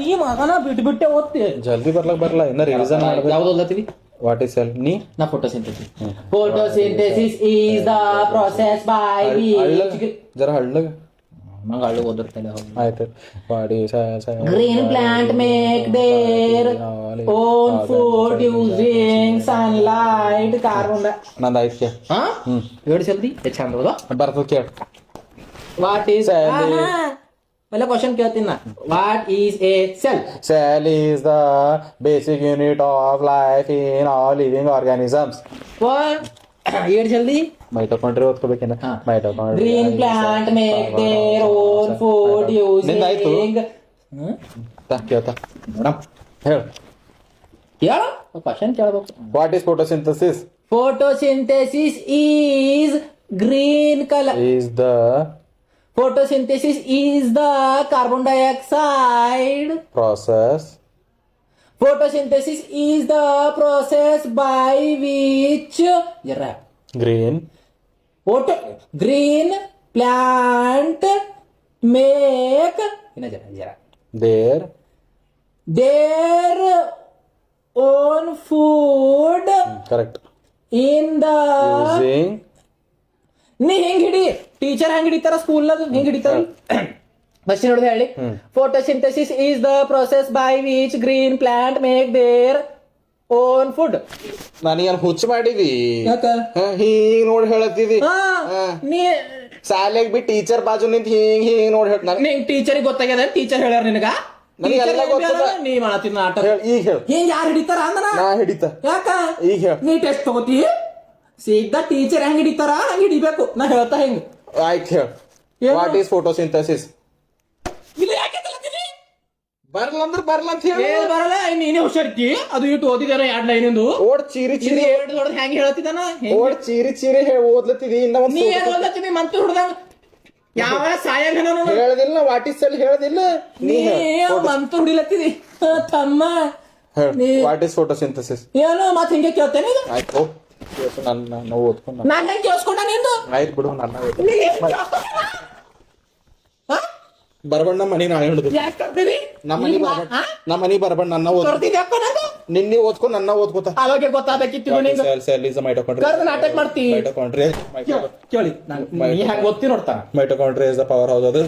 ನೀ ಮಗನ ಬಿಟ್ಬಿಟ್ಟೆ ಓದ್ತಿ ಜಲ್ದಿ ಬರ್ಲ ಇನ್ನ ರಿವಿಷನ್ ಮಾಡ್ಬೇಕು. ಯಾವ್ದು ಓದ್ಲತ್ತೀವಿ? ವಾಟ್ ಇಸ್ ಸೆಲ್ ನೀ ನಾ photosynthesis. Photosynthesis is the process by ಜರ ಹಳ್ಳಗ ನಂಗೆ ಹಳ್ಳು ಓದಿರ್ತೇನೆ. ಆಯ್ತು. Green plant make their own food using sunlight carbon. ನಂದು ಆಯ್ತು ಕೇಳ. ಹೇಳಿ ಜಲ್ದಿ ಚಂದ ಓದೋ ಬರ್ತದ ಕೇಳ. ವಾಟ್ ಈಸ್ पहले क्वेश्चन ಕೇಳ್ತೀನಿ ನಾ. What is A cell? Cell is the basic unit of life in all living organisms. ಹೇಳಿ ಜಲ್ದಿ. ಮೈಟೊಕಾಂಡ್ರಿಯಾ ಓದ್ಕೋಬೇಕೇನ? Mitochondria. Green plant make their own food using. ಕೇಳ್ತಾ ಮೇಡಮ್ ಹೇಳ ಹೇಳು ಕ್ವೆಶ್ಚನ್ ಕೇಳಬೇಕು. What is photosynthesis? Photosynthesis is green colour. Is the Photosynthesis is the carbon dioxide process. Photosynthesis is the process by which green plant make their own food. Correct. In the using ನೀ ಹೆಂಗ್ ಹಿಡಿ teacher ಹೆಂಗ್ ಹಿಡಿತಾರ school ಹೆಂಗ್ ಹಿಡಿತಾರ first ನೋಡಿದ ಹೇಳಿ. Photosynthesis is the process by which green plant make their own food. ನನಗೇನು ಹುಚ್ಚ ಮಾಡಿದಿ? ಯಾಕ ಹಿಂಗ್ ನೋಡಿ ಹೇಳತ್ತಿದಿ? ನೀ ಶಾಲೆಗ್ ಬಿ ಟೀಚರ್ ಬಾಜು ನಿಂತ ಹಿಂಗ್ ನೋಡಿ ಹೇಳ್ತ ನಿಂಗ್ ಟೀಚರಿಗೆ ಗೊತ್ತಾಗ್ಯದ? ಟೀಚರ್ ಹೇಳ್ಯಾರ ನಿನಗ? ನೀ ಮಾಡತ್ತಿದ್ ನಾಟಕ. ಈಗ ಹೇಳ ಹಿಂಗ್ ಯಾರು ಹಿಡಿತಾರ ಅಂದ್ರ ನಾ ಹಿಡಿತ. ಯಾಕ ಈಗ ಹೇಳ. ನೀ ಟೆಸ್ಟ್ ತಗೋತಿ ಸೀದಾ ಟೀಚರ್ ಹೆಂಗ್ ಹಿಡಿತಾರ ಹಂಗ ಹಿಡಿಬೇಕು. ನಾ ಹೇಳ್ತಾ ಹೆಂಗ್ ಆಯ್ತು ಹೇಳ. What is photosynthesis? ಬರ್ಲ ಅಂದ್ರ ಬರ್ಲ ಅಂತ ಹೇಳಿ ಬರಲ್ಲ. ನೀನೇ ಹುಷಾರ್ತಿ ಅದು ಇಟ್ಟು ಓದಿದಾರ ಎರಡ್ ಲೈನಿಂದು ಓಡ್ ಚೀರಿ ಚೀರಿ ಹೆಂಗ್ ಹೇಳ್ತಿದ್ದಾನ ಓಡ್ ಚೀರಿ ಚೀರಿ ಓದ್ಲತ್ತಿದಿ. ಇನ್ನ ಒಂದ್ ನೀ ಏನ್ ಓದ್ಲತ್ತೀನಿ ಮಂತ್ ಹುಡ್ದಂಗ ಯಾವ ಸಾಯಂಗ ಹೇಳದಿಲ್ಲ. ವಾಟ್ ಈಸ್ ಸೆಲ್ ಹೇಳದಿಲ್ಲ. ನೀ ಮಂತ್ ಹುಡಿಲತ್ತಿದಿ ತಮ್ಮ. What is photosynthesis? ಏನು ಮತ್ ಹಿಂಗೆ ಕೇಳ್ತೇನೆ. ಆಯ್ತು ನನ್ನ ಓದ್ಕೊಂಡು ನಾನ್ ಹೆಂಗ್ ಕೇಳಿಸ್ಕೊಂಡ ನಿಂದು? ಆಯ್ತು ಬಿಡು. ನನ್ನ ಬರ್ಬಣ್ಣ ಮನಿ ನಾಳೆ ಹಿಡಿದು ನಮ್ಮ ಮನಿ ಬರ್ಬಣ್ಣ ನನ್ನ ನಿನ್ನೆ ಓದ್ಕೊಂಡು ನನ್ನ ಓದ್ಕೋತ ಅವಾಗ ಗೊತ್ತಾಗಬೇಕಿತ್ತು. ನಾಟಕ ಮಾಡ್ತಿ ಮೈಟೊಕಾಂಡ್ರಿಯಾ ಕೇಳಿ ಹೆಂಗ್ ಓದ್ತಿ ನೋಡ್ತಾನ. Mitochondria is the power house. ಅದು